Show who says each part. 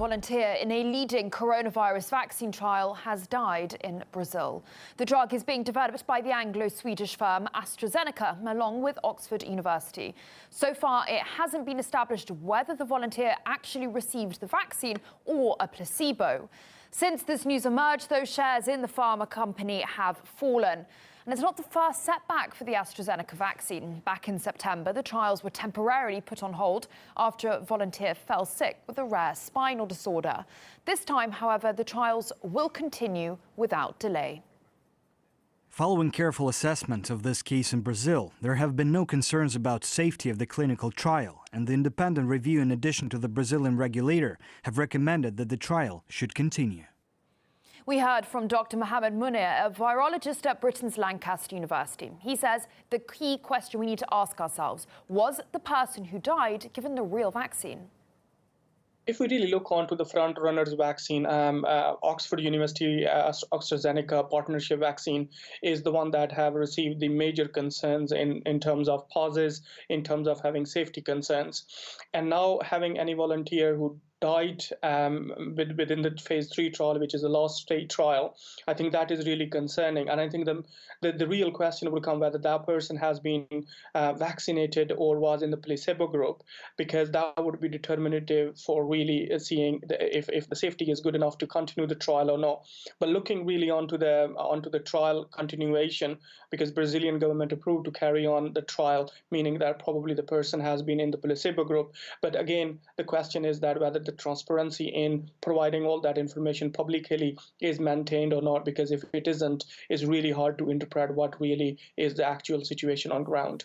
Speaker 1: volunteer in a leading coronavirus vaccine trial has died in Brazil. The drug is being developed by the Anglo-Swedish firm AstraZeneca, along with Oxford University. So far, it hasn't been established whether the volunteer actually received the vaccine or a placebo. Since this news emerged, those shares in the pharma company have fallen. And it's not the first setback for the AstraZeneca vaccine. Back in September, the trials were temporarily put on hold after a volunteer fell sick with a rare spinal disorder. This time, however, the trials will continue without delay.
Speaker 2: Following careful assessment of this case in Brazil, there have been no concerns about safety of the clinical trial, and the independent review, in addition to the Brazilian regulator, have recommended that the trial should continue.
Speaker 1: We heard from Dr. Mohammed Munir, a virologist at Britain's Lancaster University. He says the key question we need to ask ourselves, was the person who died given the real vaccine?
Speaker 3: If we really look onto the front runners vaccine, Oxford University AstraZeneca partnership vaccine is the one that have received the major concerns in terms of pauses, in terms of having safety concerns. And now having any volunteer who died within the phase 3 trial, which is the last stage trial, I think that is really concerning. And I think the real question will come whether that person has been vaccinated or was in the placebo group, because that would be determinative for really seeing if the safety is good enough to continue the trial or not. But looking really onto the trial continuation, because Brazilian government approved to carry on the trial, meaning that probably the person has been in the placebo group. But again, the question is that whether the transparency in providing all that information publicly is maintained or not, because if it isn't, it's really hard to interpret what really is the actual situation on ground.